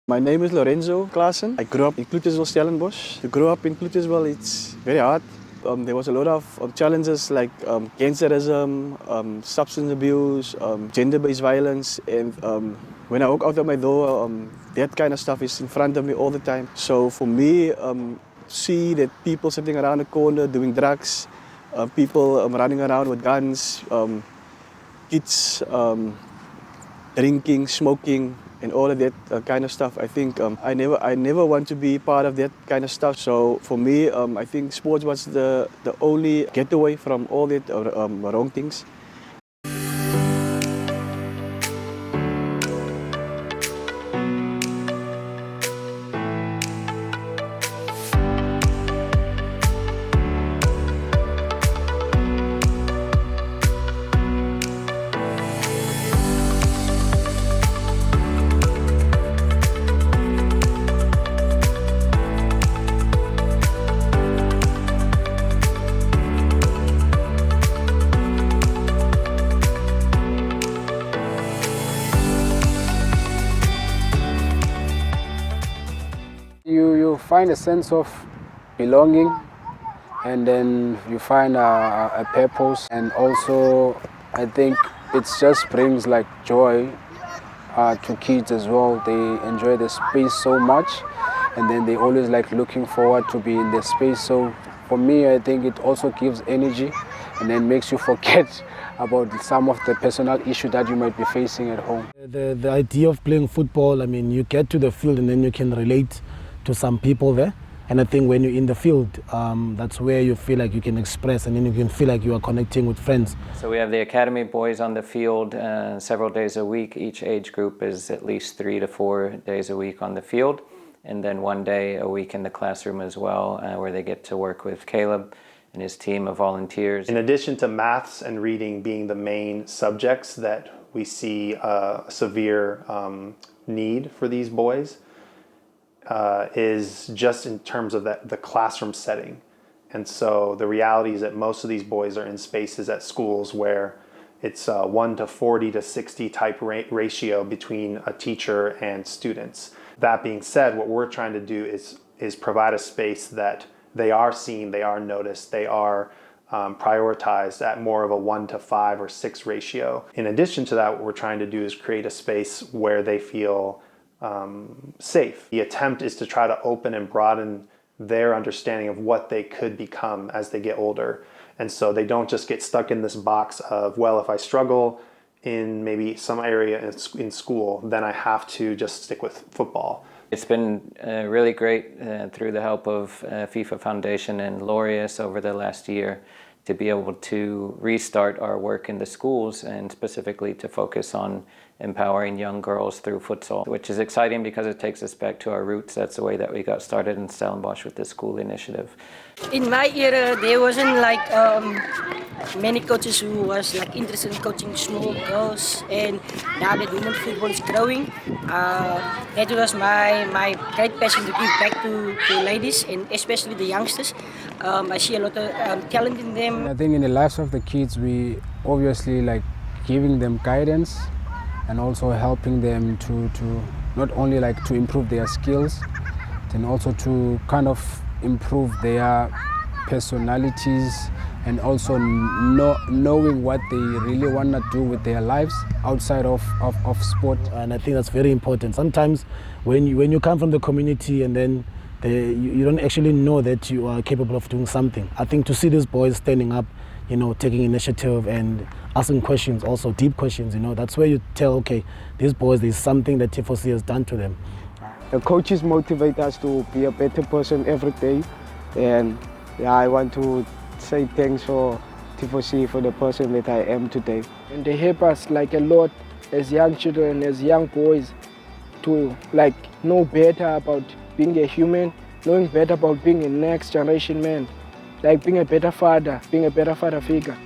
My name is Lorenzo Klaassen. I grew up in Stellenbosch. To grow up in Cluttersville, it's very hard. There was a lot of challenges like gangsterism, substance abuse, gender-based violence, and when I walk out of my door, that kind of stuff is in front of me all the time. So for me, see that people sitting around the corner doing drugs, people running around with guns, kids drinking, smoking, and all of that kind of stuff. I think I never want to be part of that kind of stuff. So for me, I think sports was the only getaway from all that wrong things. You find a sense of belonging, and then you find a purpose, and also I think it just brings like joy to kids as well. They enjoy the space so much, and then they always like looking forward to be in the space. So for me, I think it also gives energy and then makes you forget about some of the personal issue that you might be facing at home. The idea of playing football, I mean, you get to the field and then you can relate to some people there. And I think when you're in the field, that's where you feel like you can express, and then you can feel like you are connecting with friends. So we have the academy boys on the field several days a week. Each age group is at least 3 to 4 days a week on the field. And then 1 day a week in the classroom as well, where they get to work with Caleb and his team of volunteers. In addition to maths and reading being the main subjects that we see a severe need for these boys, is just in terms of the classroom setting. And so the reality is that most of these boys are in spaces at schools where it's 1 to 40 to 60 type ratio between a teacher and students. That being said, what we're trying to do is provide a space that they are seen, they are noticed, they are prioritized at more of a 1 to 5 or 6 ratio. In addition to that, what we're trying to do is create a space where they feel safe. The attempt is to try to open and broaden their understanding of what they could become as they get older. And so they don't just get stuck in this box of, well, if I struggle in maybe some area in school, then I have to just stick with football. It's been really great through the help of FIFA Foundation and Laureus over the last year to be able to restart our work in the schools, and specifically to focus on empowering young girls through futsal, which is exciting because it takes us back to our roots. That's the way that we got started in Stellenbosch with the school initiative. In my era, there wasn't like many coaches who was like interested in coaching small girls, and now that women football is growing, that was my great passion to give back to ladies and especially the youngsters. I see a lot of talent in them. I think in the lives of the kids, we obviously like giving them guidance and also helping them to not only like to improve their skills, then also to kind of improve their personalities, and also knowing what they really want to do with their lives outside of sport. And I think that's very important. Sometimes when you come from the community and then you don't actually know that you are capable of doing something. I think to see these boys standing up, you know, taking initiative and asking questions, also deep questions, you know, that's where you tell, okay, these boys, there's something that t4c has done to them. The coaches motivate us to be a better person every day, and yeah, I want to say thanks for t4c for the person that I am today. And they help us like a lot as young children, as young boys, to like know better about being a human, knowing better about being a next generation man, like being a better father figure.